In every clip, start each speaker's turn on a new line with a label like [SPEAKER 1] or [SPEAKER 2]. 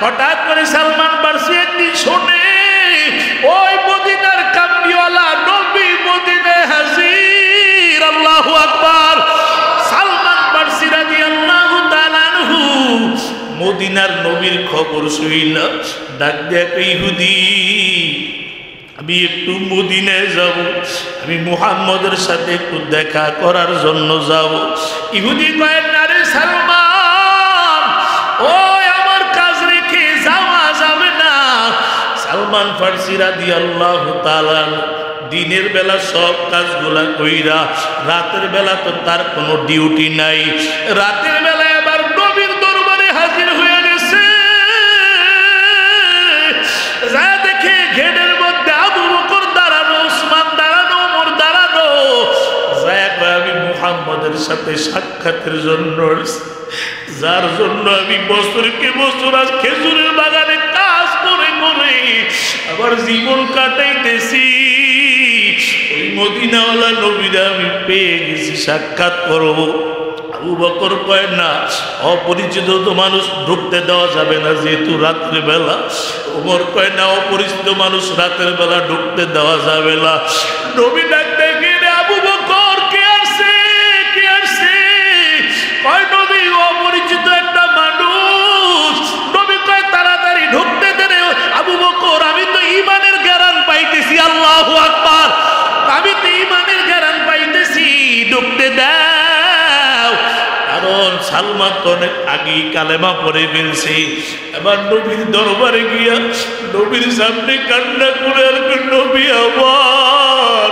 [SPEAKER 1] হঠাৎ করে সালমান ফার্সি একদিন শোনে ওই মদিনার কামলিওয়ালা নবী মদিনায় হাজির। আল্লাহু আকবার। সালমান ফার্সি রাদিয়াল্লাহু তাআলা আনহু মদিনার নবীর খবর শুইনা ডাক দেয়, ইহুদি আমি একটু মদিনায় যাব, আমি মুহাম্মদের সাথে একটু দেখা করার জন্য যাব। ইহুদি কয়, না রে সালমান, ওই আমার কাজ রেখে যাওয়া যাবে না। সালমান ফার্সি রাদিয়াল্লাহু তাআলা দিনের বেলা সব কাজগুলা কইরা রাতের বেলা তো তার কোনো ডিউটি নাই, রাতের বেলা আবার নবীর দরবারে হাজির হয়ে গেছে। যা দেখে ঘেরের মধ্যে আবু বকর দাঁড়ানো, উসমান দাঁড়ানো, ওমর দাঁড়ানো। আমি মুহাম্মদের সাথে সাক্ষাতের জন্য, যার জন্য আমি বছরকে বছর আজ খেজুরের বাগানে কাজ করে করে আবার জীবন কাটাইতেছি, ওই মদিনাওয়ালা নবীরা আমি পেয়ে গেছি, সাক্ষাৎ করব। আবু বকর কয়, না, অপরিচিত তো মানুষ ঢুকতে দেওয়া যাবে না যেহেতু রাত্রে বেলা। ওমর কয়, না, অপরিচিত মানুষ রাতের বেলা ঢুকতে দেওয়া যাবে না। নবী ডাক দেখে, আবু বকর কে আসে, কে আসে? কয়, নবী অপরিচিত একটা মানুষ। নবী কয়, তাড়াতাড়ি ঢুকতে দেন। আবু বকর, আমি তো ঈমানের গ্যারান পাইতেছি। আল্লাহু আকবার। আমি তো ঈমানের গ্যারান পাইতেছি, ঢুকতে দাও। কারণ সালমান তো অনেক আগেই কালেমা পড়ে ফেলছে। এবার নবীর দরবারে গিয়া নবীর সামনে কান্না করে, নবী আমার,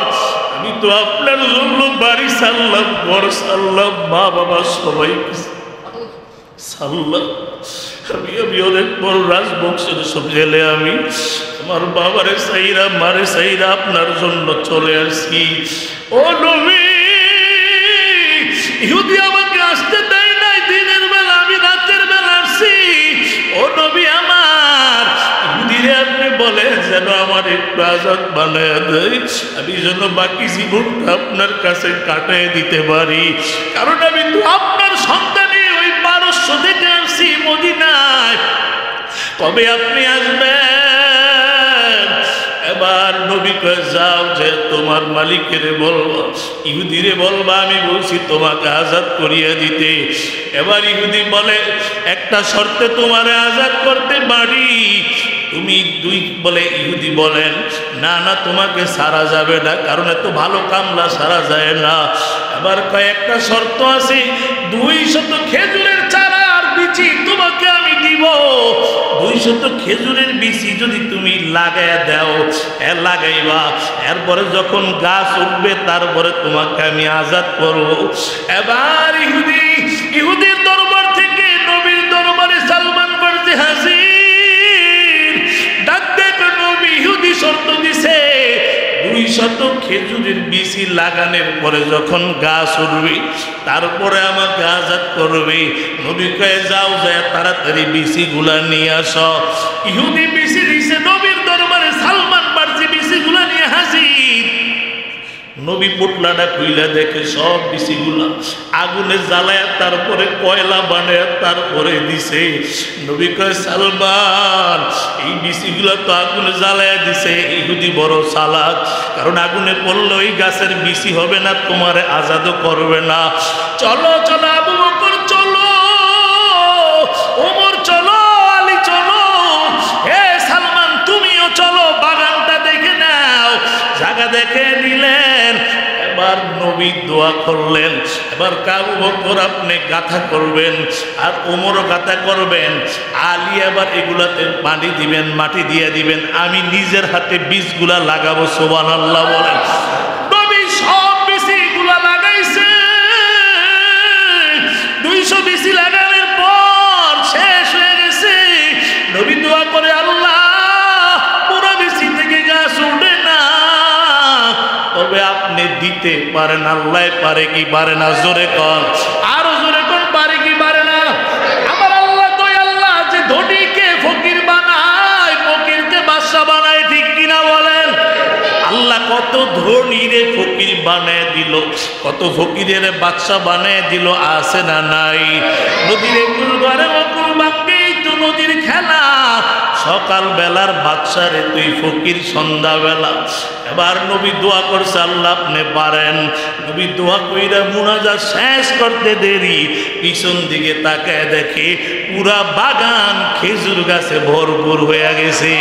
[SPEAKER 1] আমি তো আপনার জন্য বাড়ি সারলাম, ঘর সারলাম, মা বাবা সবাই সারলাম। আমি অনেক বড় রাজবংশের সব জেলে আমি আমার বাবারে সাইরা মারে সাইরা আপনার জন্য চলে আসি। ও নবী, ইহুদি আমাকে আসতে দেয় নাই দিনের বেলা, আমি রাতের বেলা আসছি। ও নবী আমার, ইহুদিরে আপনি বলে যেন আমার একটু আজাদ বানায় দেয়, আমি যেন বাকি জীবনটা আপনার কাছে কাটায় দিতে পারি। কারণ আমি তো আপনার সন্তানে ওই পারস্য থেকে আসছি মদিনায়, কবে আপনি আসবেন? এবার নবী কয়ে, যাও যে তোমার মালিকের বলবা, ইহুদিরে বলবা আমি বলছি তোমাকে আজাদ করিয়া দিতে। এবার ইহুদি বলে, একটা শর্তে তোমারে আজাদ করতে পারি। তুমি দুই বলে, ইহুদি বলেন, না না, তোমাকে সারা যাবে না, কারণ এত ভালো কামলা সারা যায় না। এবার কয়েকটা শর্ত আছে, 200 খেজুরের চারা আর বিচি তোমাকে আমি দিব। 200 খেজুরের বিচি যদি তুমি লাগাইয়া দাও, লাগাইবা, এরপরে যখন গাছ উঠবে তারপরে তোমাকে আমি আজাদ করব। এবার ইহুদির দরবার থেকে নবীর দরবারে সালমান ফার্সি হাজির। ডাক দেখো, নবী ইহুদি শর্ত দিছে, 200 খেজুরের বিচি লাগানোর পরে যখন গাছ উঠবে তারপরে আমাকে আজাদ করবে। নবী কয়ে, যাও যায় তাড়াতাড়ি বিচিগুলা নিয়ে আসো। ইহুদি বিচি দিছে নবীর দরবারে, সালমান ফার্সি বিচিগুলা নিয়ে হাজির। নবী পোটলাটা খুইলা দেখে সব বিচিগুলা আগুনে জ্বালায় তারপরে কয়লা বানায় তারপরে দিছে। নবী কয়, সালমান, এই বিচিগুলা তো আগুনে জ্বালায় দিছে। ইহুদি বড় চালাক, কারণ আগুনে পড়লে ওই গাছের বিচি হবে না, তোমারে আজাদও করবে না। চলো চলো আবু বকর চলো, ওমর চলো, আলী চলো, হে সালমান তুমিও চলো, বাগানটা দেখে নাও। জায়গা দেখে নিলেন। এবার নবী দোয়া করলেন, এবার আবু বকর আপনি গাথা করবেন আর ওমরও গাথা করবেন, আলী আবার এগুলাতে পানি দিবেন, মাটি দিয়ে দিবেন, আমি নিজের হাতে বীজগুলা লাগাবো। সুবহানাল্লাহ বলেন। নবী সব বীজগুলা লাগাইছে। 200 বীজ লাগানোর পর শেষ হয়ে গেছে। নবী দোয়া করে, আল্লাহ, পুরো বীজ থেকে গাছ উঠে না, তবে আপনি দিতে পারেন। আল্লাহ পারে কি পারে না? জোরে কর, আরো জোরে কর, পারে কি পারে না? আমার আল্লাহ তো আল্লাহ যে ধনীকে ফকির বানায়, ফকিরকে বাদশা বানায়, ঠিক কিনা বলেন? আল্লাহ কত ধনীরে ফকির বানায় দিল, কত ফকিরের বাদশা বানায় দিল, আছে না নাই? নদীর কুল ঘরে অকুল বাঙ্গেই তো নদীর খেলা। সকাল বেলার বাদশারে তুই ফকির সন্ধ্যাবেলা। এবার নবী দোয়া করছে, আল্লাহ আপনি পারেন। নবী দোয়া কইরা মুনাজাত শেষ করতে দেরি, পিছন দিকে তাকায় দেখে পুরা বাগান খেজুর গাছে ভরপুর হয়ে গেছে।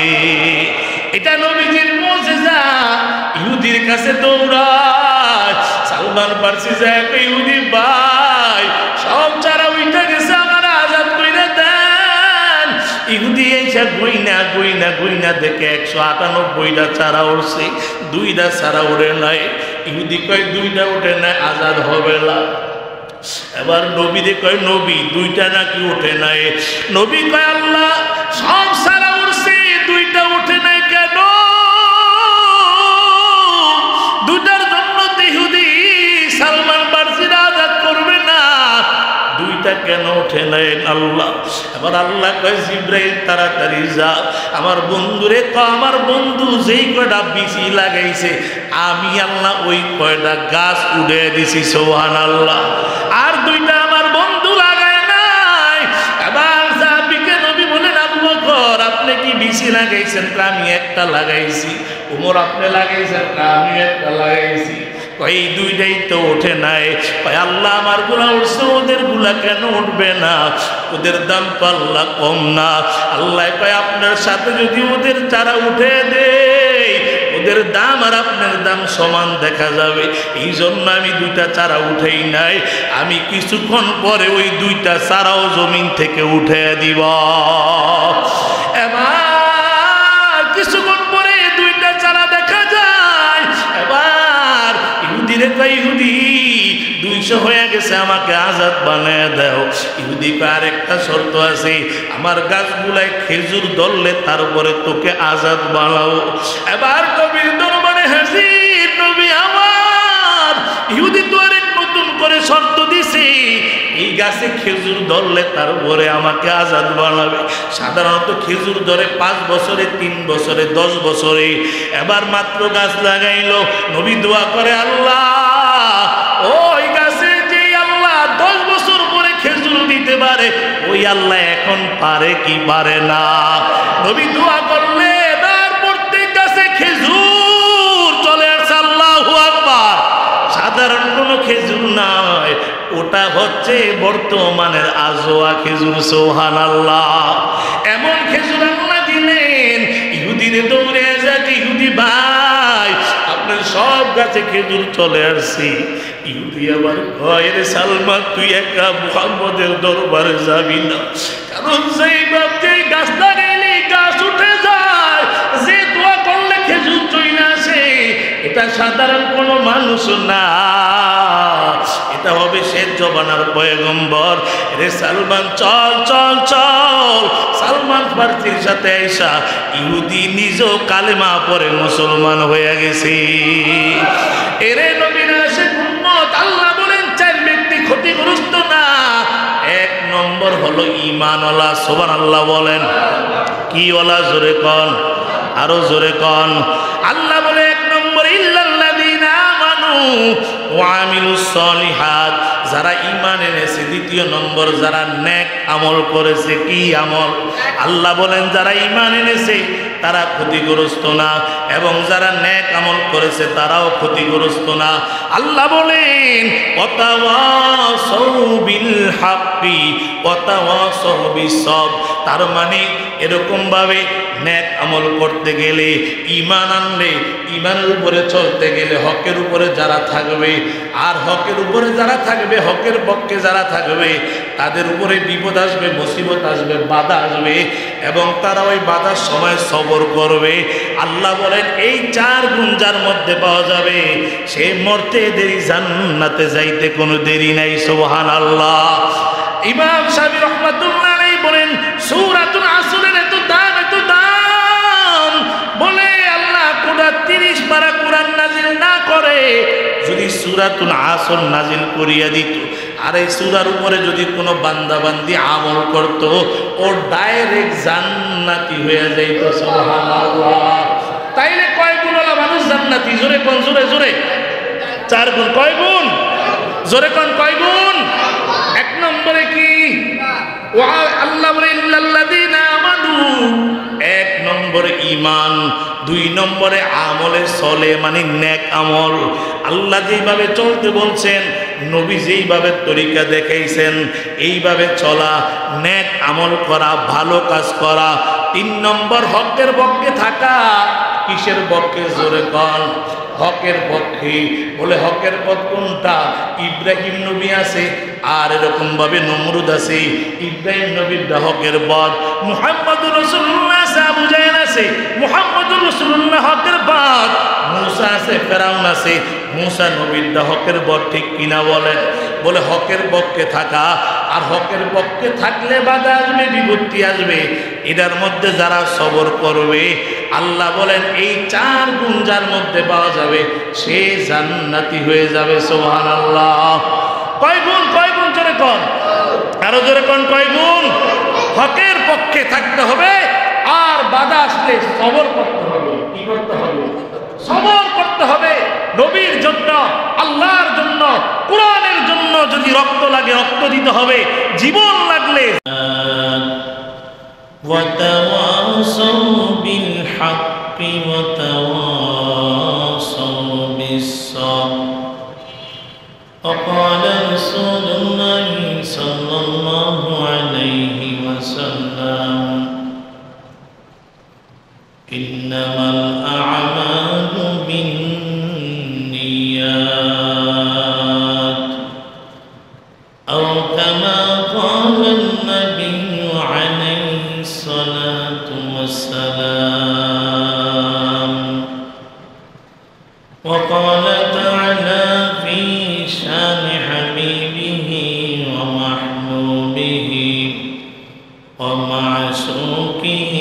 [SPEAKER 1] এটা নবীজির মুজিজা। ইহুদির কাছে দৌড়ায়, সালমান ফার্সি যায়, ইহুদি ভাই সব চারা উঠে গেছে, আমার আজাদ কইরা দেন। ইহুদি এসে গইনা গইনা গইনা দেখে 198টা চারা উঠছে, 2টা চারা উঠে নাই। ইহুদি কয় 2টা উঠে নাই, আজাদ হবে না। এবার নবীরে কয় নবী 2টা নাকি উঠে নাই? নবী কয় আল্লাহ সব চারা উঠছে, 2টা উঠে নাই কেন? 2টার জন্য ইহুদি সালমান ফার্সির আজাদ করবে না, 2টা কেন উঠে নাই আল্লাহ? এবার আল্লাহ কয় জিব্রাইল তাড়াতাড়ি যা, আমার বন্ধুরে তো, আমার বন্ধু যেই কয়টা বিচি লাগাইছে আমি আল্লাহ ওই কয়টা গাছ উড়ে দিছি, সুবহানাল্লাহ। আর 2টা আমার বন্ধু লাগায় নাই। এবার সাহাবীকে নবী বলেন, আবু বকর আপনি কি বিচি লাগাইছেন? আমি একটা লাগাইছি। ওমর আপনি লাগাইছেন? আমি একটা লাগাইছি। এই 2টাই তো ওঠে নাই। আল্লাহ আমার গুলা উঠছে, ওদের গুলা কেন উঠবে না? ওদের দাম তো আল্লাহ কম না। আল্লাহ কয় আপনার সাথে যদি ওদের চারা উঠে দেয়, ওদের দাম আর আপনার দাম সমান দেখা যাবে। এই জন্য আমি 2টা চারা উঠেই নাই। আমি কিছুক্ষণ পরে ওই 2টা চারাও জমিন থেকে উঠে দিব। এবার কিছুক্ষণ পরে 2টা চারা দেখা যায়। এবার ইহুদিরে কয় ইহুদি 200 হয়ে গেছে, আমাকে আজাদ বানায় দাও। ইহুদি কয় আরেকটা শর্ত আছে, আমার গাছগুলায় খেজুর ধরলে তারপরে তোকে আজাদ বানাও। এবার নবীর দরবারে হাজির নবী আমার। ইহুদি তো আরেক নতুন করে শর্ত দিছে, এই গাছে খেজুর ধরলে তারপরে আমাকে আজাদ বানাবে। সাধারণত খেজুর ধরে 5 বছরে, 3 বছরে, 10 বছরে। এবার মাত্র গাছ লাগাইলো। নবী দোয়া করে আল্লাহ ওই গাছে যে আল্লাহ 10 বছর পরে খেজুর দিতে পারে, ওই আল্লাহ এখন পারে কি পারে না? নবী দোয়া করলে এবার প্রত্যেক গাছে খেজুর চলে আসছে। আল্লাহু আকবার। সাধারণ কোনো খেজুর নয়, ওটা হচ্ছে বর্তমানের আজোয়া খেজুর, সুবহানাল্লাহ। এমন খেজুর আল্লাহ দিলেন। ইহুদিরে দৌড়ে যাক, ইহুদি ভাই আপনার সব গাছে খেজুর চলে আসছি। ইহুদি আবার কয় রে সালমান তুই একা মুহাম্মদের দরবারে যাবি না, কারণ সেই বাপ যেই গাছ লাগাইলে গাছ উঠে যায়, যে দোয়া করলে খেজুর চলে আসে, এটা সাধারণ কোনো মানুষ না, এটা হবে শেষ জমানার পয়গম্বর। রে সালমান চল চল চল। সালমান ফার্সির সাথে আইসা ইহুদি নিজেও কালেমা পড়ে মুসলমান হয়ে গেছে। এরে নবীর আশিক উম্মত, আল্লাহ বলেন 4 ব্যক্তি ক্ষতিগ্রস্ত না। 1 নম্বর হলো ঈমানওয়ালা, সুবহানাল্লাহ বলেন। কি ওয়ালা? জোরে কন, আরো জোরে কন। আল্লাহ বলে 1 নম্বর ইল্লাল্লাযীনা আমানু ওয়া আমিলুস সলিহাত, যারা ঈমান এনেছে। 2 নম্বর যারা নেক আমল করেছে। কি আমল? আল্লাহ বলেন যারা ঈমান এনেছে তারা ক্ষতিগ্রস্ত না, এবং যারা নেক আমল করেছে তারাও ক্ষতিগ্রস্ত না। আল্লাহ বলেন ওয়াতাওয়াসাউ বিল হাক্কি ওয়াতাওয়াসাউ বিস-সবর। তার মানে এরকম ভাবে নেক আমল করতে গেলে, ঈমান আনলে, ঈমানের উপরে চলতে গেলে হকের উপরে যারা থাকবে, আর হকের উপরে যারা থাকবে, হকের পক্ষে যারা থাকবে, তাদের উপরে বিপদ আসবে, মুসিবত আসবে, বাধা আসবে, এবং তারা ওই বাধার সময় সবর করবে। আল্লাহ বলেন এই 4 গুণ যার মধ্যে পাওয়া যাবে, সে মরতে দেরি, জান্নাতে যাইতে কোনো দেরি নাই, সুবহানাল্লাহ। ইমাম শাফি রহমাতুল্লাহ আলাইহি বলেন সূরাতুল আসরের এত দাম, এত দাম, বলে আল্লাহ কোরআন 30 পারা কোরআন নাজিল না করে যদি সূরাতুল আসর নাজিল করিয়া দিত, আর এই সূরার উপরে যদি কোনো বান্দা বান্দি আমল করত, ও ডাইরেক্ট জান্নাতি হয়ে যাইত, সুবহানাল্লাহ। তাইলে কয় গুণ ওয়ালা মানুষ জান্নাতি? জোরে কোন, জোরে জোরে। 4 গুণ। কয় গুণ? জোরে কোন, কয় গুণ? 1 নম্বরে কি? আল্লাহ বলে ইল্লাল্লাযীনা আমানু, ইমান, 2 নম্বরে আমলে চলে মানে নেক আমল। আল্লাহ যেইভাবে চলতে বলছেন, নবী যেইভাবে তরিকা দেখাইছেন, এইভাবে চলা, নেক আমল করা, ভালো কাজ করা। 3 নম্বর হকের পক্ষে থাকা। কিসের পক্ষে? জোরে কন। হকের পক্ষে। বলে হকের পথ কোনটা? ইব্রাহিম নবী আছে, আর এরকম ভাবে নমরুদ আছে। ইব্রাহিম নবীর হকের পথ, মুহাম্মদুর রাসূলুল্লাহ আছে, আবু জাহেল আছে, মুহাম্মদুর রাসূলুল্লাহ হকের পথ। মুসা আছে, ফেরাউন আছে, মুসা নবীর হকের পথ। ঠিক কিনা বলেন? বলে হকের পক্ষে থাকা। আর হকের পক্ষে থাকলে বাধা আসবে, বিপত্তি আসবে। এটার মধ্যে যারা সবর করবে, আল্লাহ বলেন এই 4 গুণ যার মধ্যে পাওয়া যাবে, সে জান্নাতি হয়ে যাবে। সুবহানাল্লাহ। কয় গুণ? কয় গুণ? জোরে কোন, আরো জোরে কোন, কয় গুণ? হকের পক্ষে থাকতে হবে, আর বাধা আসলে সবর করতে হবে। কি করতে হবে? সবর করতে হবে। নবীর জন্য, আল্লাহর জন্য, কোরআনের জন্য যদি রক্ত লাগে রক্ত দিতে হবে, জীবন লাগলে।
[SPEAKER 2] وتواصوا بالحق وتواصوا بالصبر وقال رسول الله صلى الله عليه وسلم إنما الأعمال بالنيات أو كما قال النبي عليه الصلاة والسلام وقال تعالى في شان حبيبه ومحبوبه ومعشوقه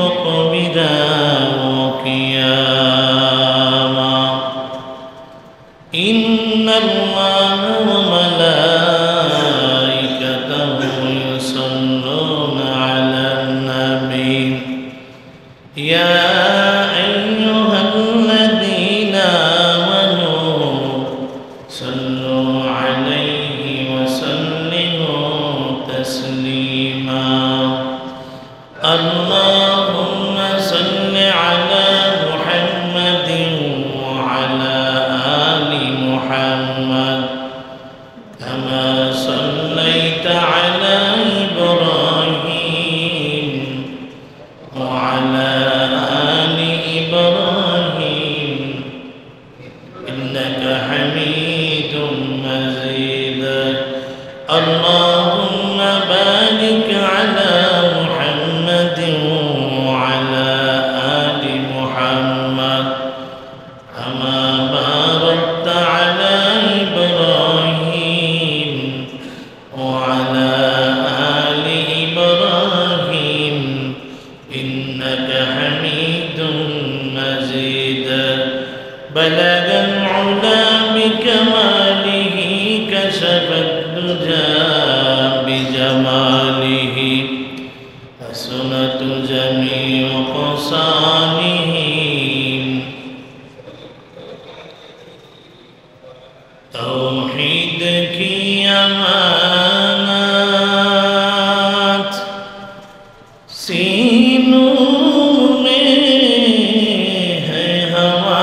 [SPEAKER 2] مقبدا وقياما إن الله وملائكته يصلون على النبي يا أيها الذين آمنوا صلوا عليه وسلموا تسليما اللهم صل على محمد وعلى آل محمد كما صليت على إبراهيم وعلى آل إبراهيم إنك حميد مجيد اللهم بارك على محمد وعلى آل محمد كما باركت على إبراهيم وعلى آل إبراهيم إنك حميد مجيد بلغ العلا بكماله كشف الدجى بجماله حسنت جميع خصاله توحید کی امانات سینوں میں ہے ہمارے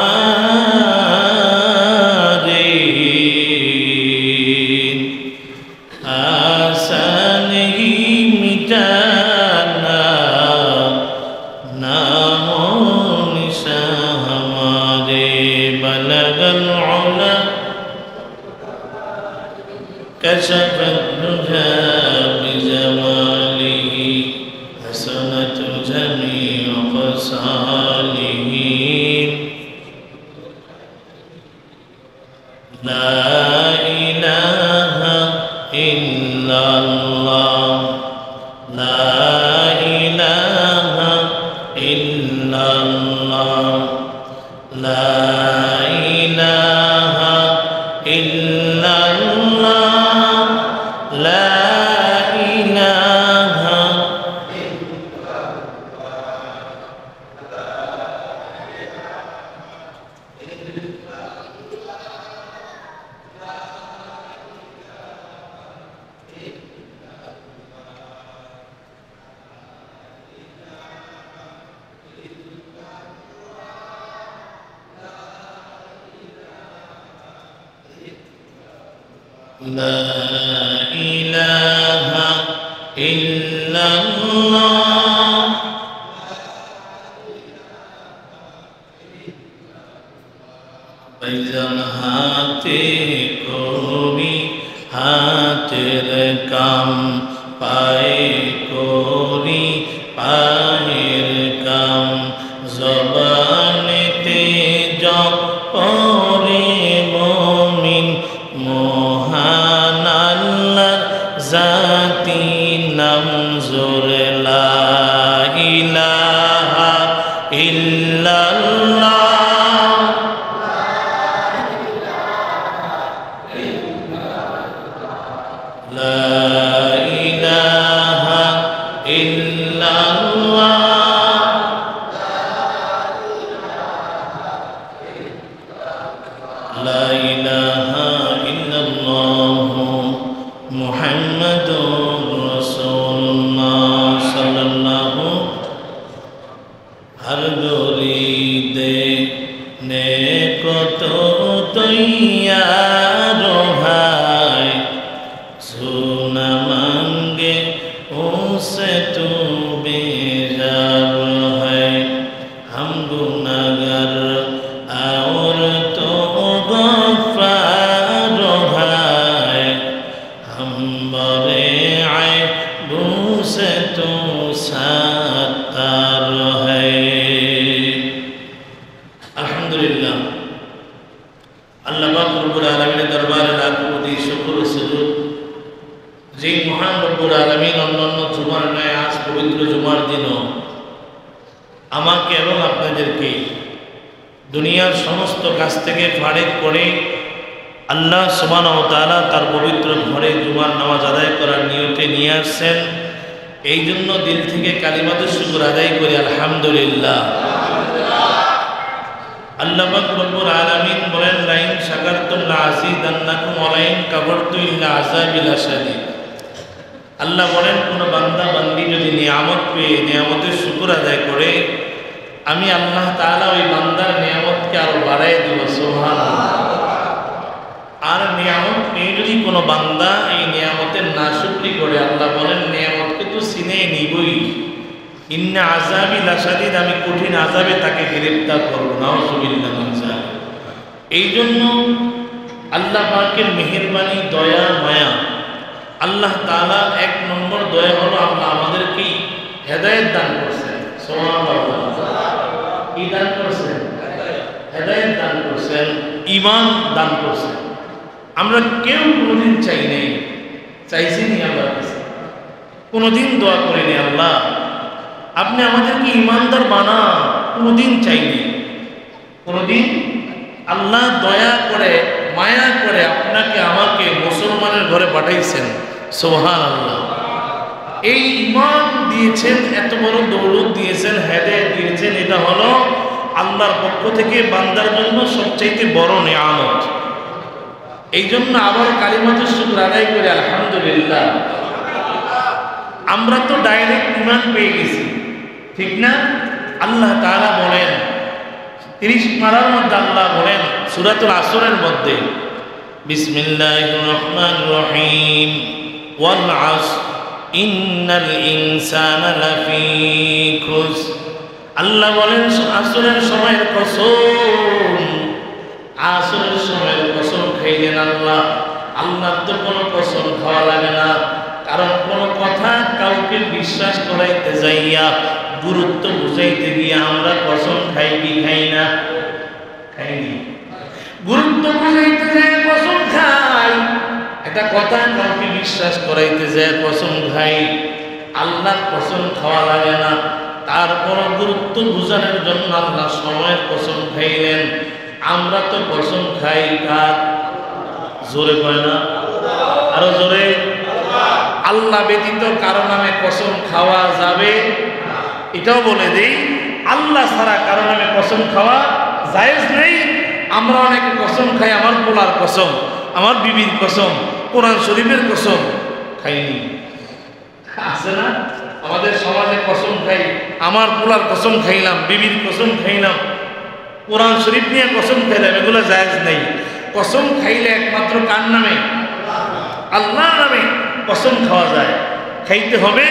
[SPEAKER 2] آسان ہی مٹانا نام و نشان ہمارے بلغ العلا كشف الدجى بجماله حسنت جميع خصاله لا إله إلا الله لا إله إلا الله لا إله إلا الله لا إله لا إله إلا الله बैजन हाथे कोरी हाथेर काम पाए कोरी पाएर काम जबानेते जपरे मोमिन मोहान अल्लाह जाती नाम जोरे ला इलाहा इल्लल्लाह আমাকে এবং আপনাদেরকে দুনিয়ার সমস্ত কাজ থেকে ফারেক করে আল্লাহ সুবহানাহু ওয়া তাআলা তার পবিত্র ঘরে জুমার নামাজ আদায় করার নিয়তে নিয়ে আসছেন। এই জন্য দিল থেকে কালিমাতুশ শুকর আদায় করি আলহামদুলিল্লাহ। আল্লাহ পাক রব্বুল আলামিন বলেন লাইন শাকারতুম লাযিদান্নাকুম ওয়া লাইন কাফারতু ইল্লা আযাবি লাশাদীদ। আল্লাহ বলেন কোন বান্দা বান্দি যদি নিয়ামত পেয়ে নিয়ামতের শুকর আদায় করে আমি আল্লাহ তাআলা ওই বান্দার নিয়ামতকে আরো বাড়ায় দেব সুবহানাল্লাহ। আর নিয়ামত পেয়ে যদি কোনো বান্দা এই নিয়ামতের নাশুকরি করে আল্লাহ বলেন নিয়ামতকে তো সিনে নিবই, ইন্না আযাবি লাশাদীদ, আমি কঠিন আযাবে তাকে গ্রেফতার করব। নাউযুবিল্লাহ মিন যালিক। এই জন্য আল্লাহ পাকের মেহেরবানি দয়া মায়া, আল্লাহ তাআলা এক নম্বর দয়া হলো আল্লাহ আমাদেরকে হেদায়েত দান করছেন। সুবহানাল্লাহ। কি দান করছেন? হেদায়েত দান করছেন, ঈমান দান করছেন। আমরা কেউ কোনোদিন চাই নাই, চাইছি নি আল্লাহর কাছে, কোনোদিন দোয়া করিনি আল্লাহ আপনি আমাদেরকে ঈমানদার বানান, কোনোদিন চাইনি। কোনোদিন আল্লাহ দয়া করে মায়া করে আপনাকে আমাকে মুসলমানের ঘরে পাঠাইছেন। সুবহানাল্লাহ। এই ঈমান দিয়েছেন, এত বড় দৌলত দিয়েছেন, হেদায়েত দিয়েছেন, এটা হলো আল্লাহর পক্ষ থেকে বান্দার জন্য সবচাইতে বড় নিয়ামত। এই জন্য আবার কালিমাতুশ শুকর আদায় করে আলহামদুলিল্লাহ। আমরা তো ডাইরেক্ট ঈমান পেয়ে গেছি, ঠিক না? আল্লাহ তাআলা বলেন 30 পারার মধ্যে আল্লাহ বলেন সূরাতুল আসরের মধ্যে বিসমিল্লাহির রহমানির রহিম ওয়াল আসর ইন্নাল ইনসানা লাফি খুসর। আল্লাহ বলেন আসরের সময়ের কসম, আসরের সময়ের কসম খাইলেন আল্লাহ। আল্লাহর তো কোনো কসম খাওয়া লাগে না, কারণ কোনো কথা কাউকে বিশ্বাস করাইতে যাইয়া গুরুত্ব বুঝাইতে গিয়ে আমরা কসম খাই কি খাই না? খাইনি। গুরুত্ব বুঝাইতে যায় কসম খাই, একটা কথা কাউকে বিশ্বাস করাইতে যায় কসম খাই। আল্লাহর কসম খাওয়া লাগে না, তারপর গুরুত্ব বুঝানোর জন্য আল্লাহ সময়ের কসম খাইলেন। আমরা তো কসম খাই কার? জোরে কয় না? আরো জোরে। আল্লাহ ব্যতীত কারো নামে কসম খাওয়া যাবে? এটাও বলে দেই আল্লাহ ছাড়া কারো নামে কসম খাওয়া জায়েজ নেই। আমরা অনেকে কসম খাই, আমার পোলার কসম, আমার বিবির কসম, কোরআন শরীফের কসম খাইনি। আছে না আমাদের সমাজে? কসম খাই, আমার পোলার কসম খাইলাম, বিবির কসম খাইলাম, কোরআন শরীফ নিয়ে কসম খাইলাম, এগুলো জায়েজ নেই। কসম খাইলে একমাত্র কার নামে? আল্লাহর নামে কসম খাওয়া যায়, খাইতে হবে।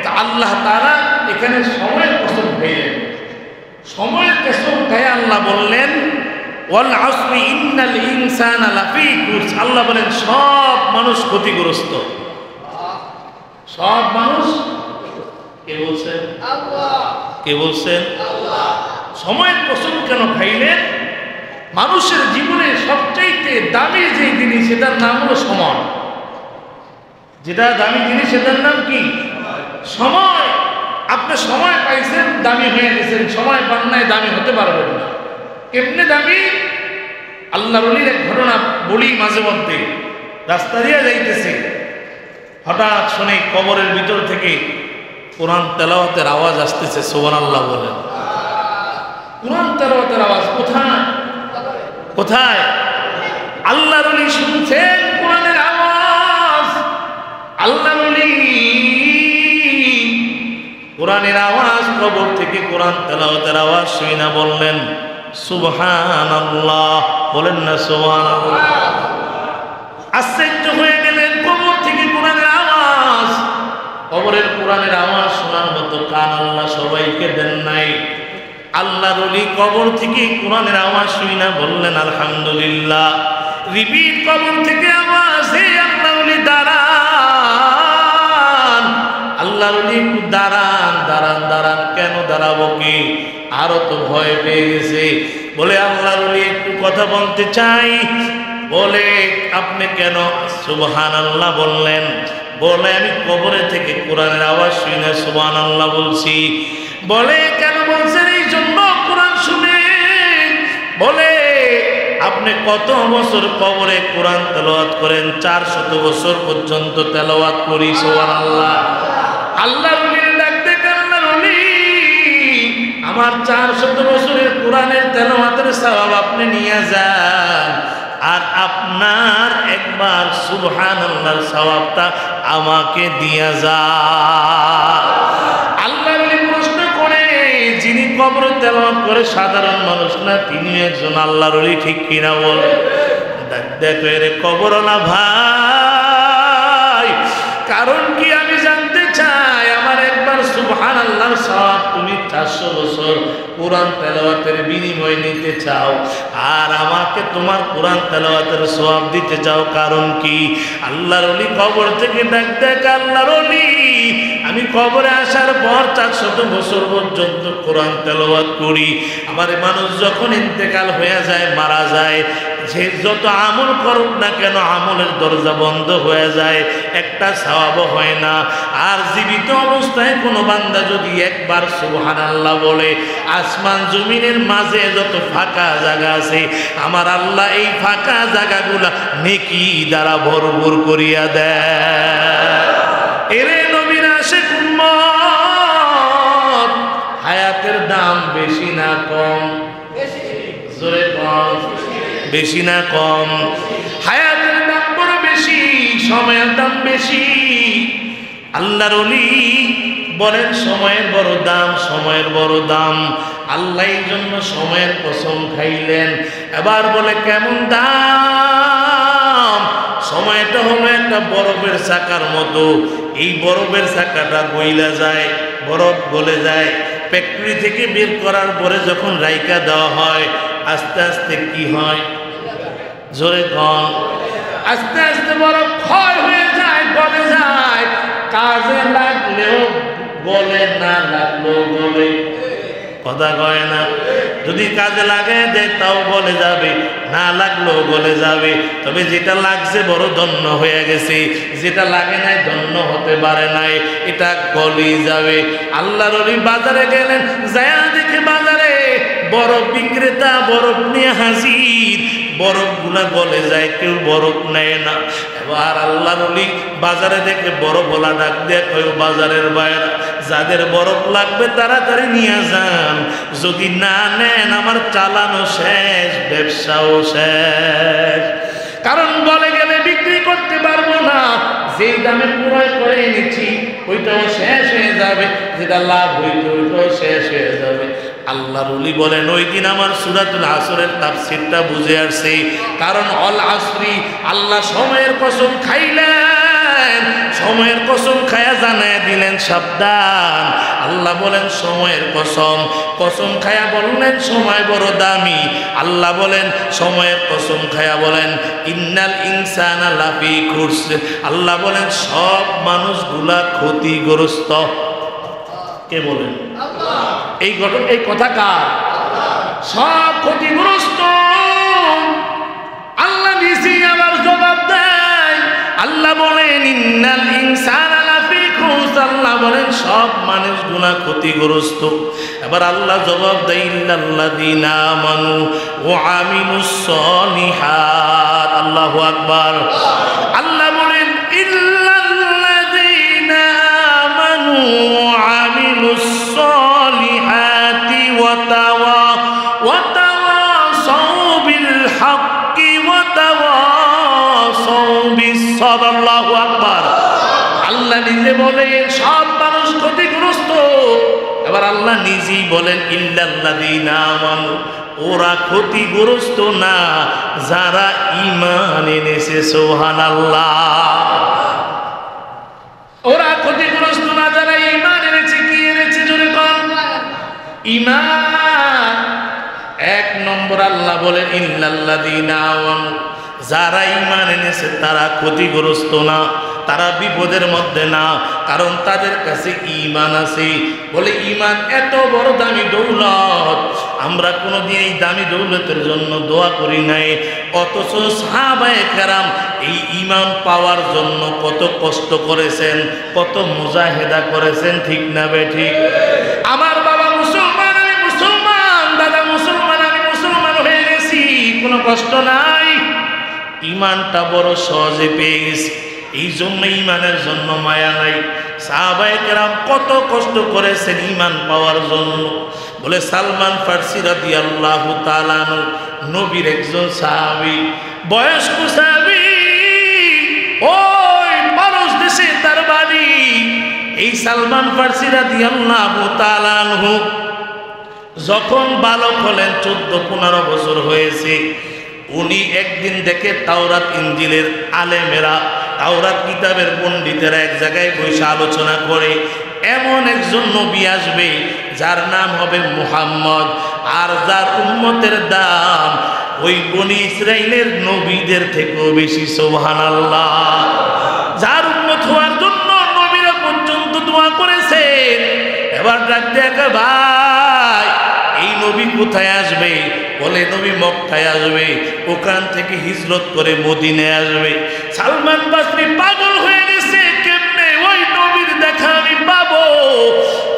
[SPEAKER 2] তা আল্লাহ তাআলা এখানে সময়ের কসম খাইলেন। সময়ের কসম খায় আল্লাহ বললেন ওয়াল আসরি ইন্নাল ইনসানা লাফি খুসর। আল্লাহ বলেন সব মানুষ ক্ষতিগ্রস্ত। সব মানুষ, কে বলছেন? আল্লাহ। কে বলছেন? আল্লাহ। সময়ের কসম কেন খাইলেন? মানুষের জীবনে সবচাইতে দামি যে জিনিস সেটার নাম হলো সময়। যেটা দামি জিনিস সেটার নাম কি? সময়। আপনি সময় পাইছেন, দামি হয়ে গেছেন। সময় পান নাই, দামি হতে পারবেন না। কেমনে দামি? আল্লাহর ওলির এক ঘটনা বলি মাঝে মধ্যে। রাস্তা দিয়ে যাইতেছে, হঠাৎ শুনে কবরের ভিতর থেকে কোরআন তেলাওয়াতের আওয়াজ আসতেছে। সুবহানাল্লাহ বলেন। কোরআন তেলাওয়াতের আওয়াজ কোথায়? কোথায়? আল্লাহর ওলি শুনছেন কোরআনের আওয়াজ। আল্লাহর ওলি কোরআনের আওয়াজ, কবর থেকে কোরআন তেলাওয়াতের আওয়াজ শুনে না বললেন সুবহানাল্লাহ। বলেন না সুবহানাল্লাহ। আশ্চর্য হয়ে গেলেন, কবর থেকে কোরআনের আওয়াজ। কবরের কোরআনের আওয়াজ শোনার মতো কান আল্লাহ সবাইকে দেন নাই। আল্লাহর ওলি কবর থেকে কোরআনের আওয়াজ শুনে না বললেন আলহামদুলিল্লাহ। রিপিট কবর থেকে আওয়াজ, হে আল্লাহর ওলি দাঁড়ান। আল্লাহর ওলি দাঁড়ান দাঁড়ান দাঁড়ান। কেন দাঁড়াবো কি? আরো তো ভয় পেয়ে গেছে। বলে আল্লাহর ওলি একটু কথা বলতে চাই। বলে আপনি কেন সুবহানাল্লাহ বললেন? বলে আমি কবরে থেকে কোরআনের আওয়াজ শুনে সুবহানাল্লাহ বলছি। বলে কেন বলছেন? এই জন্য কোরআন শুনে। বলে আপনি কত বছর কবরে কোরআন তেলাওয়াত করেন? 400 বছর পর্যন্ত তেলাওয়াত করি। সুবহানাল্লাহ। আল্লাহর ওলির ডাক দেখে আল্লাহর ওলি আমার 400 বছরের কোরআনের তেলাওয়াতের সওয়াব আপনি নিয়ে যান, আর আপনার একবার সুবহানাল্লাহর সওয়াবটা আমাকে দিয়া যান। আল্লাহর ওলি প্রশ্ন করে, যিনি কবর তেলাওয়াত করে সাধারণ মানুষ না, তিনি একজন আল্লাহর ওলি, ঠিক কিনা বলে? দেখো এর কবর না ভাই, কারণ কি আমি জানতে চাই। আমার একবার সুবহানাল্লাহর সওয়াব তুমি 400 বছর কোরআন তেলাওয়াতের বিনিময় নিতে চাও, আর আমাকে তোমার কোরআন তেলাওয়াতের সওয়াব দিতে চাও, কারণ কি? আল্লাহর ওলি কবর থেকে ডাক দেখ, আল্লাহর ওলি আমি কবরে আসার পর 400 বছর পর্যন্ত কোরআন তেলাওয়াত করি। আমার মানুষ যখন ইন্তেকাল হয়ে যায়, মারা যায়, সে যত আমল করুক না কেন আমলের দরজা বন্ধ হয়ে যায়, একটা সওয়াবও হয় না। আর জীবিত অবস্থায় কোনো বান্দা যদি একবার সুবহানাল্লাহ বলে, আসমান জমিনের মাঝে যত ফাঁকা জায়গা আছে, আমার আল্লাহ এই ফাঁকা জায়গাগুলা নেকি দ্বারা ভরপুর করিয়া দেয়। এরে নবীর আশিক উম্মত, হায়াতের দাম বেশি না কম? জোরে কম? বেশি না কম? হায়াতের দাম বড় বেশি, সময়ের দাম বেশি। আল্লাহর ওলি বলেন সময়ের বড় দাম, সময়ের বড় দাম। আল্লাহ এই জন্য সময়ের কসম খাইলেন। এবার বলে কেমন দাম? সময়টা হলো একটা বরফের চাকার মতো। এই বরফের চাকাটা গইলা যায়, বরফ গলে যায়। ফ্যাক্টরি থেকে বের করার পরে যখন রাইকা দেওয়া হয়, আস্তে আস্তে কি হয়? জোরে কম? আস্তে আস্তে বরফ ক্ষয় হয়ে যায়, গলে যায়। কাজে লাগলেও গলে, না লাগলেও গলে। কথা কয় না? যদি কাজে লাগে দেয় তাও গলে যাবে, না লাগলেও গলে যাবে। তবে যেটা লাগছে বড় ধন্য হয়ে গেছে, যেটা লাগে নাই ধন্য হতে পারে নাই, এটা গলেই যাবে। আল্লাহর ওলি বাজারে গেলেন, যায়া দেখে বাজারে বরফ বিক্রেতা বরফ নিয়ে হাজির। বরফগুলা গলে যায়, কেউ বরফ নেয় না। এবার আল্লাহর ওলি বাজারে দেখে বরফওয়ালা ডাক দিয়ে কয়, বাজারের বাইরে যাদের বরফ লাগবে তাড়াতাড়ি নিয়ে যান, যদি না নেন আমার চালানো শেষ, ব্যবসাও শেষ। কারণ বলে গেলে বিক্রি করতে পারবো না, যেই দামে ক্রয় করে এনেছি ওইটাও শেষ হয়ে যাবে, যেটা লাভ হইতো ওইটাও শেষ হয়ে যাবে।
[SPEAKER 1] আল্লাহর ওলি বলেন ওই দিন আমার সূরাতুল আসরের তাফসীরটা বুঝে আসছে, কারণ অল আসরি আল্লাহ সময়ের কসম খাইলেন, সময়ের কসম খায়া জানায় দিলেন সাবধান। আল্লাহ বলেন সময়ের কসম, কসম খায়া বললেন সময় বড় দামি। আল্লাহ বলেন সময়ের কসম খায়া বলেন ইন্নাল ইনসানা লাফি খুরস, আল্লাহ বলেন সব মানুষগুলা ক্ষতিগ্রস্ত। কে বলেন? এই ঘটনা, এই কথা কার? সব ক্ষতিগ্রস্ত। আল্লাহ নিজেই আবার জবাব দেয়। আল্লাহ বলেন ইন্নাল ইনসানা লাফি খুরস, আল্লাহ বলেন সব মানুষগুলা ক্ষতিগ্রস্ত। এবার আল্লাহ জবাব দেয় ইল্লাল্লাযীনা আমানু ওয়া আমিলুস সলিহাত। আল্লাহু আকবার। আল্লাহ বলেন ইল্লাল্লাযীনা আমানু ওয়া আমিলুস সলিহাতি ওয়া তাওয়াসাউ বিল হাক্কি ওয়া তাওয়াসাউ বিস সাবর। আল্লাহু আকবার। আল্লাহ নিজে বলেন সব মানুষ ক্ষতিগ্রস্ত। এবার আল্লাহ নিজেই বলেন ইল্লাল্লাযীনা আমানু, ওরা ক্ষতিগ্রস্ত না যারা ঈমান এনেছে। সুবহানাল্লাহ। ওরা ক্ষতিগ্রস্ত না যারা ঈমান এনেছে। কি এনেছে জোরে কোন? ঈমান। এক নম্বর আল্লাহ বলেন ইল্লাল্লাযীনা আমানু, যারা ঈমান এনেছে তারা ক্ষতিগ্রস্ত না, তারা বিপদের মধ্যে না, কারণ তাদের কাছে ঈমান আছে। বলে ঈমান এত বড় দামি দৌলত, আমরা কোনোদিন এই দামি দৌলতের জন্য দোয়া করি নাই, অথচ সাহাবায়ে কেরাম এই ঈমান পাওয়ার জন্য কত কষ্ট করেছেন, কত মুজাহিদা করেছেন। ঠিক না বেঠিক? আমার বাবা মুসলমান, আমি মুসলমান, দাদা মুসলমান, আমি মুসলমান হয়ে গেছি, কোনো কষ্ট নাই। ঈমানটা বড় সহজে পেয়ে গেছি, এই জন্য ঈমানের জন্য মায়া নাই। সাহাবায়ে কেরাম কত কষ্ট করেছেন ঈমান পাওয়ার জন্য। বলে সালমান ফারসি রাদিয়াল্লাহু তাআলা আনহু নবীর একজন সাহাবী, বয়স্ক সাহাবী, ওই পারস দেশে তার বাড়ি। এই সালমান ফারসি রাদিয়াল্লাহু তাআলা আনহু যখন বালক হলেন, 14-15 বছর হয়েছে, উনি একদিন দেখে তাওরাত ইনজিলের আলেমেরা, তাওরাত কিতাবের পণ্ডিতেরা এক জায়গায় বসে আলোচনা করে এমন একজন নবী আসবে যার নাম হবে মুহাম্মদ, আর যার উম্মতের দাম ওই বনি ইসরাইলের নবীদের থেকেও বেশি। সুবহানাল্লাহ। যার উম্মত হওয়ার জন্য নবীরা পর্যন্ত দোয়া করেছেন। এবার ডাক দেখা, ভাই এই নবী কোথায় আসবে? বলে নবী মক্কায় আসবে, ওখান থেকে হিজরত করে মদিনায় আসবে। সালমান ফারসি পাগল হয়ে গেছে, কেমনে ওই নবীর দেখা আমি পাবো,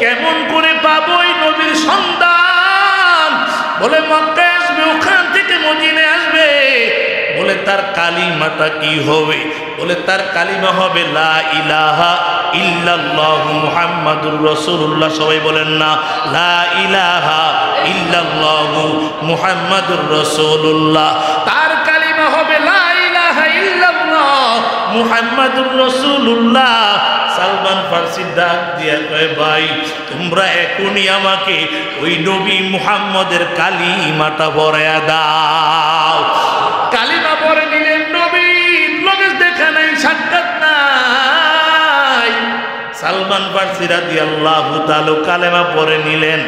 [SPEAKER 1] কেমন করে পাবো ওই নবীর সন্ধান? বলে মক্কায় আসবে, ওখান থেকে মদিনায় আসবে। বলে তার কালিমাটা কি হবে? বলে তার কালিমা হবে লা ইলাহা ইল্লাল্লাহু মুহাম্মাদুর রাসূলুল্লাহ। সবাই বলেন না লা ইলাহা ইল্লাল্লাহু মুহাম্মাদুর রাসূলুল্লাহ। তার কালিমা হবে লা ইলাহা ইল্লাল্লাহ মুহাম্মাদুর রাসূলুল্লাহ। সালমান ফারসি ডাক দিয়া কয়, ভাই তোমরা এখনই আমাকে ওই নবী মুহাম্মদের কালিমাটা পড়ায়া দাও। কালিমা পড়ে নিলেন, নবীর লগেজ দেখা নাই, সাক্ষাৎ নাই। সালমান ফারসি রাদিয়াল্লাহু তাআলা কালেমা পড়ে নিলেন।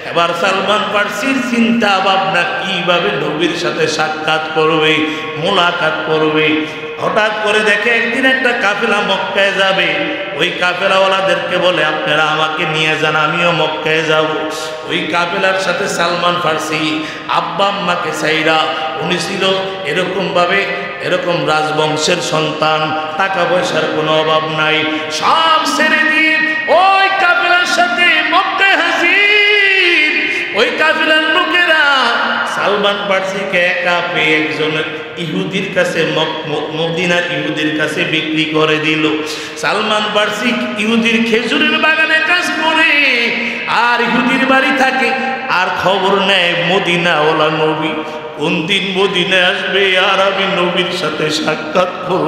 [SPEAKER 1] এবার সালমান ফারসির চিন্তা ভাবনা কিভাবে নবীর সাথে সাক্ষাৎ করবে, মোলাকাত করবে। হঠাৎ করে দেখে একদিন একটা কাফেলা মক্কায় যাবে। ওই কাফেলাওয়ালাদেরকে বলে আপনারা আমাকে নিয়ে যান, আমিও মক্কায় যাব। ওই কাফেলার সাথে সালমান ফারসি আব্বা আম্মাকে চাইরা, উনি ছিল এরকমভাবে এরকম রাজবংশের সন্তান, টাকা পয়সার কোনো অভাব নাই, সব ছেড়ে দিয়ে ওই কাফেলার সাথে মক্কায় হাজির। ওই কাফেলার লোকেরা সালমান ফারসিকে একা পেয়ে একজন ইহুদির কাছে, মদিনার ইহুদির কাছে বিক্রি করে দিল। সালমান ফারসি ইহুদির খেজুরের বাগানে কাজ করে আর ইহুদির বাড়ি থাকে, আর খবর নেয় মদিনাওয়ালা নবী কোন দিন মদিনায় আসবে আর আমি নবীর সাথে সাক্ষাৎ করব।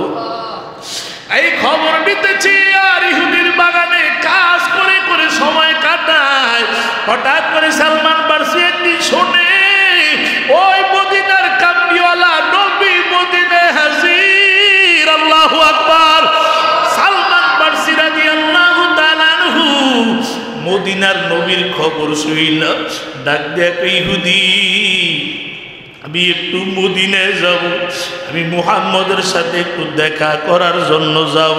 [SPEAKER 1] এই খবর নিতেছি আর ইহুদির বাগানে কাজ করে করে সময় কাটায়। হঠাৎ করে সালমান ফার্সি একদিন শোনে ওই মদিনার কামলিওয়ালা নবী মদিনায় হাজির। আল্লাহু আকবার। সালমান ফার্সি রাদিয়াল্লাহু তাআলা আনহু মদিনার নবীর খবর শুইলা ডাক দেয়, ইহুদি আমি একটু মদিনায় যাব, আমি মুহাম্মদের সাথে একটু দেখা করার জন্য যাব।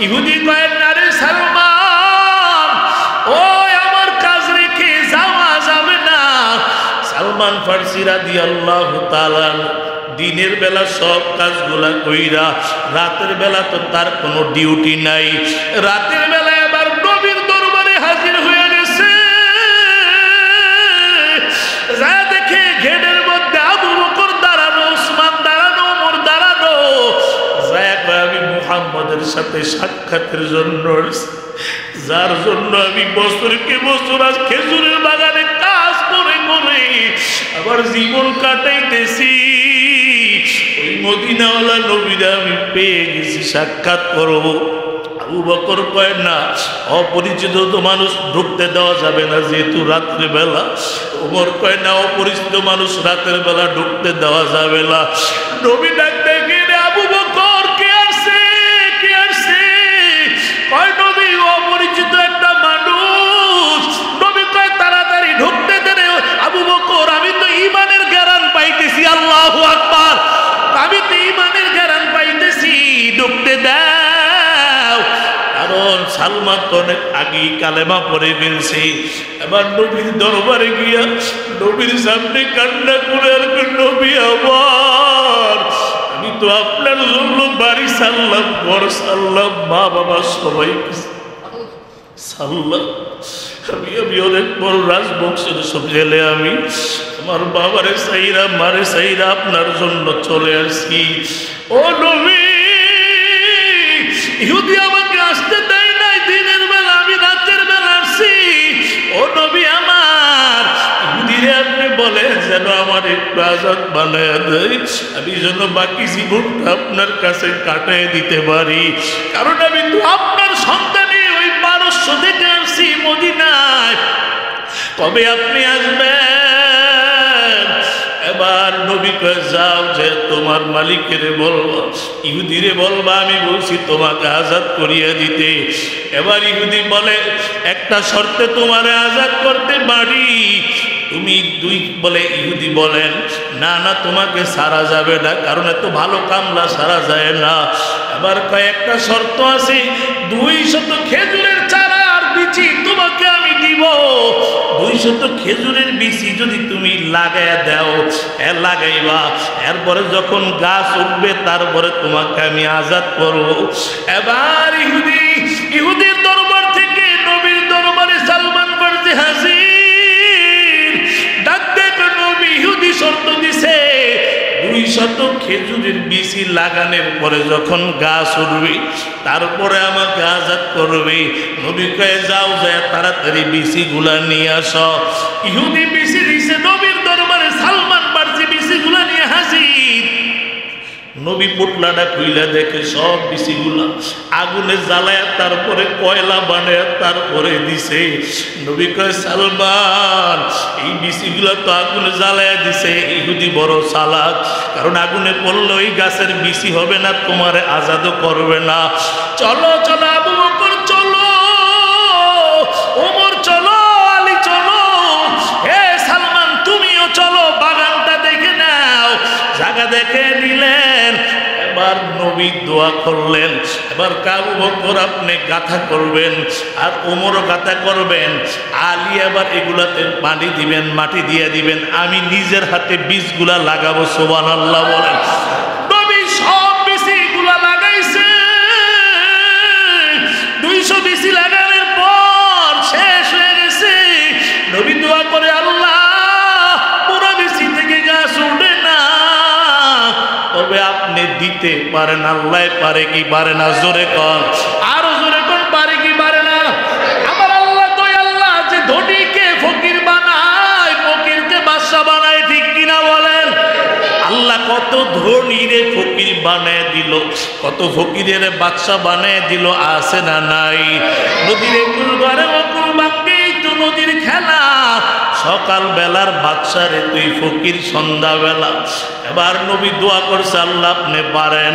[SPEAKER 1] ইহুদি কয়, না রে সালমান, ওই আমার কাজ রেখে যাওয়া যাবে না। সালমান ফার্সি রাদিয়াল্লাহু তাআলা দিনের বেলা সব কাজগুলা কইরা রাতের বেলা তো তার কোনো ডিউটি নাই, রাতের বেলা এবার নবীর দরবারে হাজির হয়ে গেছে। যা দেখে ঘেরের মধ্যে আবু বকর দাঁড়ানো, ওসমান দাঁড়ানো, ওমর দাঁড়ানো। আমি মুহাম্মদের সাথে সাক্ষাতের জন্য, যার জন্য আমি বছরকে বছর আজ খেজুরের বাগানে কাজ করে করে আবার জীবন কাটাইতেছি, ওই মদিনাওয়ালা নবীরা আমি পেয়ে গেছি, সাক্ষাৎ করবো। আবু বকর কয়, না, অপরিচিত তো মানুষ ঢুকতে দেওয়া যাবে না যেহেতু রাত্রে বেলা। ওমর কয়, না, অপরিচিত মানুষ রাতের বেলা ঢুকতে দেওয়া যাবে না। নবী ডাকতে গিয়ে, আবু বকর কে আসছে, কে আসছে? কয়, নবী অপরিচিত একটা মানুষ। নবী কয়, তাড়াতাড়ি ঢুকতে দেরে। আবু বকর, আমি তো ঈমানের গ্যারান পাইতেছি। আল্লাহু আকবার। আমি তো ঈমানের গ্যারান পাইতেছি, ঢুকতে দাও। কারণ সালমান তো অনেক আগেই কালেমা পড়ে ফেলছে। এবার নবীর দরবারে গিয়া নবীর সামনে কান্না করে, আর নবী আমার, আমি তো আপনার জন্য বাড়ি সারলাম, ঘর সারলাম, মা বাবা সবাই সারলাম। আমি অনেক বড় রাজবংশের সব জেলে আমি আমার বাবারে সাইরা মারে সাইরা আপনার জন্য চলে আসছি। ও নবী, ইহুদি আমাকে আসতে দেয় নাই দিনের বেলা, আমি রাতের বেলা আসছি। ও নবী আমার, ইহুদিরে আপনি বলে যেন আমার একটু আজাদ বানায় দেয়, আমি যেন বাকি জীবনটা আপনার কাছে কাটায় দিতে পারি। কারণ আমি তো আপনার সন্তানে ওই পারস্য থেকে আসছি মদিনায়। কবে আপনি আসবেন? এবার নবী কয়ে, যাও যে তোমার মালিকের বলবা, ইহুদিরে বলবা আমি বলছি তোমাকে আজাদ করিয়া দিতে। এবার ইহুদি বলে, একটা শর্তে তোমারে আজাদ করতে পারি। তুমি দুই বলে ইহুদি বলেন, না না, তোমাকে সারা যাবে না, কারণ এত ভালো কামলা সারা যায় না। এবার কয়েকটা শর্ত আছে, 200 খেজুরের চারা আর বিচি তোমাকে আমি দিব। 200 খেজুরের বিচি যদি তুমি লাগাইয়া দাও, লাগাইবা, এরপরে যখন গাছ উঠবে তারপরে তোমাকে আমি আজাদ করব। এবার ইহুদির দরবার থেকে নবীর দরবারে সালমান ফার্সি হাজির। ডাক দেখো, নবী ইহুদি শর্ত দিছে, 200 খেজুরের বিচি লাগানোর পরে যখন গাছ উঠবে তারপরে আমাকে আজাদ করবে। নবী কয়ে, যাও যায় তাড়াতাড়ি বিচিগুলা নিয়ে আস। ইহুদি বিচি দিছে নবীর দরবারে, সালমান ফার্সি বিচিগুলা নিয়ে হাজির। নবী পোটলাটা খুইলা দেখে সব বিচিগুলা আগুনে জ্বালায়, তারপরে কয়লা বানায়, তারপরে দিছে। নবী কয়, সালমান, এই বিচিগুলা তো আগুনে জ্বালায় দিছে। ইহুদি বড় চালাক, কারণ আগুনে পড়লে ওই গাছের বিচি হবে না, তোমার আজাদও করবে না। চলো চলো আবু বকর চলো, ওমর চলো, আলী চলো, হে সালমান তুমিও চলো, বাগানটা দেখে নাও। জায়গা দেখে নিলেন। এবার নবী দোয়া করলেন। এবার আবু বকর আপনি গাথা করবেন, আর ওমরও গাথা করবেন। আলী এবার এগুলাতে পানি দিবেন, মাটি দিয়ে দিবেন, আমি নিজের হাতে বীজগুলা লাগাবো। সুবহানাল্লাহ বলেন। নবী সব বীজগুলা লাগাইছে। 200 বীজ লাগানোর পর শেষ হয়ে গেছে। নবী দোয়া করে, আল্লাহ, পুরো বীজ থেকে গাছ উঠে না, তবে আপনি দিতে পারেন। আল্লাহ পারে কি পারে না? জোরে কর, আরো জোরে কর, পারে কি পারে না? আমার আল্লাহ তো আল্লাহ যে ধনীকে ফকির বানায়, ফকিরকে বাদশা বানায়, ঠিক কিনা বলেন? আল্লাহ কত ধনীরে ফকির বানায় দিল, কত ফকিরের বাদশা বানায় দিল, আছে না নাই? নদীর কুল ঘরে অকুল বাক্যেই তো নদীর খেলা। সকাল বেলার বাদশারে তুই ফকির সন্ধ্যাবেলা। এবার নবী দোয়া করছে, আল্লাহ আপনি পারেন।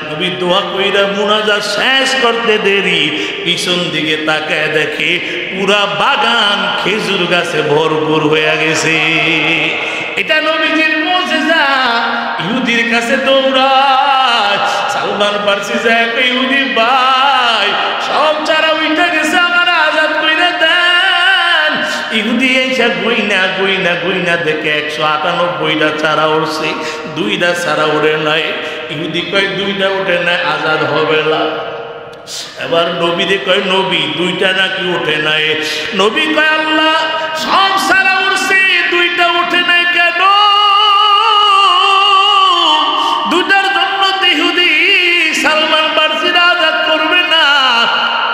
[SPEAKER 1] নবী দোয়া কইরা মুনাজাত শেষ করতে দেরি, পিছন দিকে তাকায় দেখে পুরা বাগান খেজুর গাছে ভরপুর হয়ে গেছে। এটা নবীজির মুজিজা। ইহুদির কাছে দৌড়ায়, সালমান ফার্সি যায়, ইহুদি ভাই সব চারা উঠে গেছে, আমার আজাদ কইরা দেন। ইহুদি এসে গইনা দেখে 198টা চারা উঠছে, 2টা চারা উঠে নাই। ইহুদি কয় 2টা উঠে নাই, আজাদ হবে না। এবার নবীরে কয়, নবী 2টা নাকি উঠে নাই? নবী কয়, আল্লাহ সব চারা উঠছে, 2টা উঠে নাই কেন? 2টার জন্য ইহুদি সালমান ফার্সির আজাদ করবে না,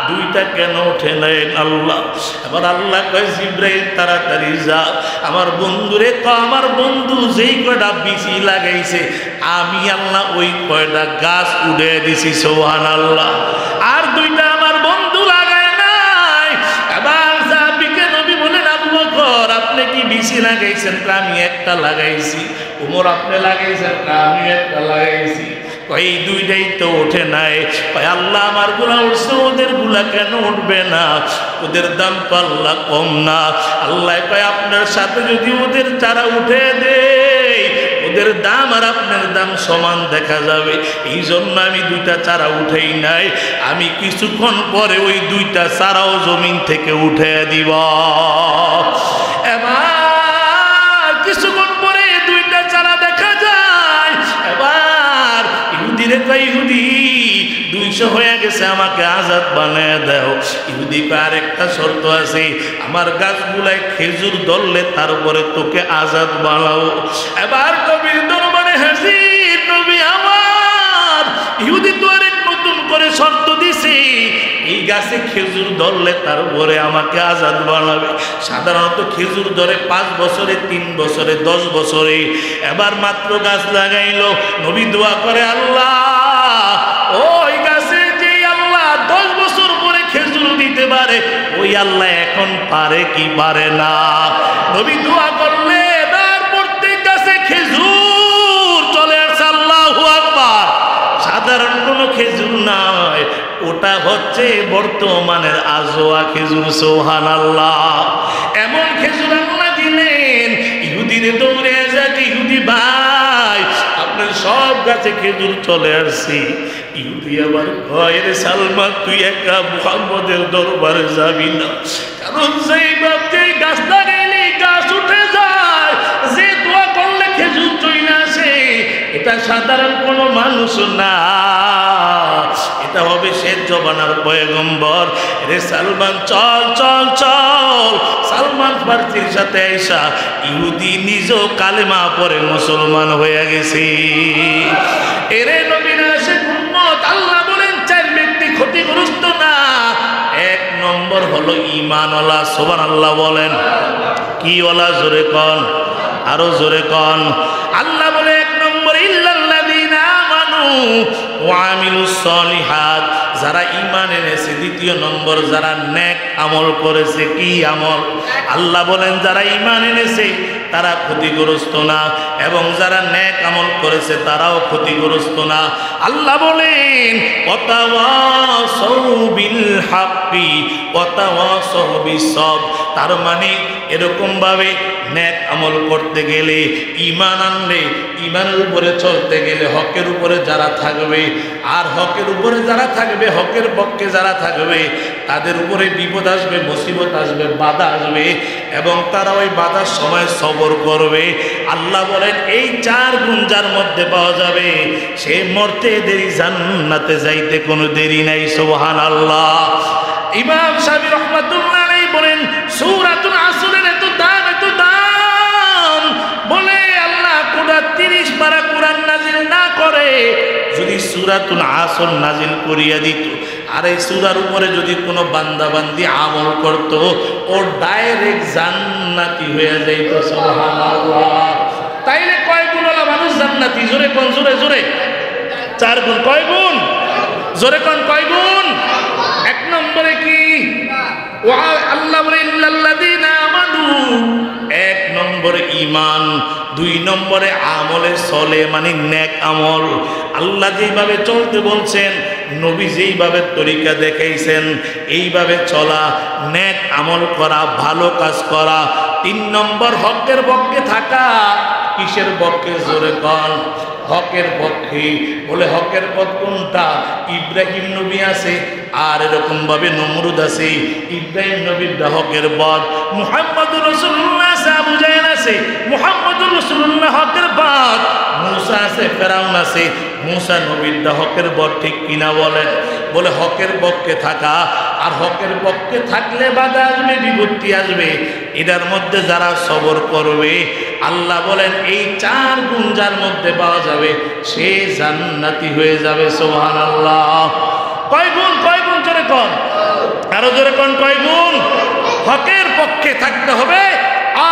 [SPEAKER 1] 2টা কেন উঠে নাই আল্লাহ? এবার আল্লাহ কয়, জিব্রাইল তাড়াতাড়ি যা, আমার বন্ধুরে তো, আমার বন্ধু যেই কয়টা বিচি লাগাইছে আমি আল্লাহ ওই কয়টা গাছ উড়ে দিছি, সুবহানাল্লাহ। আর 2টা আমার বন্ধু লাগায় নাই। এবার সাহাবীকে নবী বলেন, আবু বকর আপনি কি বিচি লাগাইছেন? আমি একটা লাগাইছি। উমর আপনি লাগাইছেন? আমি একটা লাগাইছি। এই 2টাই তো ওঠে নাই। আল্লাহ আমার গুলা উঠছে, ওদের গুলা কেন উঠবে না? ওদের দাম তো আল্লাহ কম না। আল্লাহ কয়, আপনার সাথে যদি ওদের চারা উঠে দেয়, ওদের দাম আর আপনার দাম সমান দেখা যাবে। এই জন্য আমি 2টা চারা উঠেই নাই। আমি কিছুক্ষণ পরে ওই 2টা চারাও জমিন থেকে উঠে দিব। এবার কিছুক্ষণ পরে 2টা চারা দেখা যায়। এবার ইহুদিরে কয়, ইহুদি 200 হয়ে গেছে, আমাকে আজাদ বানায় দাও। ইহুদি কয়, আর একটা শর্ত আছে, আমার গাছগুলায় খেজুর ধরলে তারপরে তোকে আজাদ বানাও। এবার নবীর দরবারে হাজির নবী আমার। ইহুদি তো আরেক নতুন করে শর্ত দিছে, এই গাছে খেজুর ধরলে তারপরে আমাকে আজাদ বানাবে। সাধারণত খেজুর ধরে 5 বছরে, 3 বছরে, 10 বছরে। এবার মাত্র গাছ লাগাইলো। নবী দোয়া করে, আল্লাহ ওই গাছে যে আল্লাহ 10 বছর পরে খেজুর দিতে পারে, ওই আল্লাহ এখন পারে কি পারে না? নবী দোয়া করলে এবার প্রত্যেক গাছে খেজুর চলে আসছে। আল্লাহু আকবার। সাধারণ কোনো খেজুর নয়, ওটা হচ্ছে বর্তমানের আজোয়া খেজুর, সুবহানাল্লাহ। এমন খেজুর আল্লাহ দিলেন। ইহুদিরে দৌড়ে যাক, ইহুদি ভাই আপনার সব গাছে খেজুর চলে আসছি। ইহুদি আবার কয়, রে সালমান তুই একা মুহাম্মদের দরবারে যাবি না, কারণ সেই বাপ যেই গাছ লাগাইলে গাছ উঠে যায়, যে দোয়া করলে খেজুর চলে আসে, এটা সাধারণ কোনো মানুষ না, এটা হবে শেষ জবানার পয়গম্বর। রে সালমান চল চল চল। সালমান ফার্সির সাথে আইসা ইহুদি নিজেও কালেমা পড়ে মুসলমান হয়ে গেছে। এরে নবীর আশিক উম্মত, আল্লাহ বলেন 4 ব্যক্তি ক্ষতিগ্রস্ত না। 1 নম্বর হলো ঈমানওয়ালা, সুবহানাল্লাহ বলেন। কি ওয়ালা? জোরে কন, আরো জোরে কন। আল্লাহ বলে 1 নম্বর ইল্লাল্লাযীনা আমানু ওয়া আমিলুস সলিহাত, যারা ঈমান এনেছে। 2 নম্বর যারা নেক আমল করেছে। কি আমল? আল্লাহ বলেন যারা ঈমান এনেছে তারা ক্ষতিগ্রস্ত না, এবং যারা নেক আমল করেছে তারাও ক্ষতিগ্রস্ত না। আল্লাহ বলেন ওয়াতাওয়াসাউ বিল হাক্কি ওয়াতাওয়াসাউ বিস-সবর। তার মানে এরকম ভাবে নেক আমল করতে গেলে, ঈমান আনলে, ঈমানের উপরে চলতে গেলে হকের উপরে যারা থাকবে, আর হকের উপরে যারা থাকবে, হকের পক্ষে যারা থাকবে, তাদের উপরে বিপদ আসবে, মুসিবত আসবে, বাধা আসবে, এবং তারা ওই বাধার সময় সবর করবে। আল্লাহ বলেন এই 4 গুণ যার মধ্যে পাওয়া যাবে, সে মরতে দেরি, জান্নাতে যাইতে কোনো দেরি নাই, সুবহানাল্লাহ। ইমাম শাফি রাহমাতুল্লাহ আলাইহি বলেন সূরাতুল আসরের এত দাম, এত দাম, বলে আল্লাহ কোরআন 30 পারা কোরআন নাজিল না করে যদি সূরাতুল আসর নাজিল করিয়া দিত, আর এই সূরার উপরে যদি কোনো বান্দা বান্দি আমল করত, ও ডাইরেক্ট জান্নাতি হয়ে যাইত, সুবহানাল্লাহ। তাইলে কয় গুণ ওয়ালা মানুষ জান্নাতি? জোরে কোন, জোরে জোরে। 4 গুণ। কয় গুণ? জোরে কোন, কয় গুণ? 1 নম্বরে কি? আল্লাহ বলে ইল্লাল্লাযীনা আমানু, ইমান, 2 নম্বরে আমলে চলে মানে নেক আমল। আল্লাহ যেইভাবে চলতে বলছেন, নবী যেইভাবে তরিকা দেখাইছেন, এইভাবে চলা, নেক আমল করা, ভালো কাজ করা। 3 নম্বর হকের পক্ষে থাকা। কিসের পক্ষে? জোরে কর। হকের পক্ষে। বলে হকের পথ কোনটা? ইব্রাহিম নবী আছে, আর এরকম ভাবে নমরুদ আছে। ইব্রাহিম নবীর হকের পথ, মুহাম্মদুর রাসূলুল্লাহ আছে, আবু জাহেল আছে, মুহাম্মদুর রাসূলুল্লাহ হকের পথ। মূসা আছে, ফেরাউন আছে, মূসা নবীর হকের পথ। ঠিক কিনা বলেন? বলে হকের পক্ষে থাকা। আর হকের পক্ষে থাকলে বাধা আসবে, বিপত্তি আসবে। এটার মধ্যে যারা সবর করবে, আল্লাহ বলেন এই 4 গুণ যার মধ্যে পাওয়া যাবে, সে জান্নাতি হয়ে যাবে। সুবহানাল্লাহ। কয় গুণ? কয় গুণ? জোরে কোন, আরো জোরে কোন, কয় গুণ? হকের পক্ষে থাকতে হবে,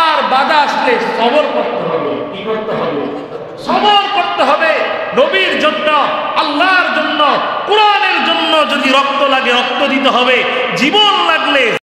[SPEAKER 1] আর বাধা আসলে সবর করতে হবে। কি করতে হবে? সবর করতে হবে। নবীর জন্য, আল্লাহর জন্য, কোরআনের জন্য যদি রক্ত লাগে রক্ত দিতে হবে, জীবন লাগলে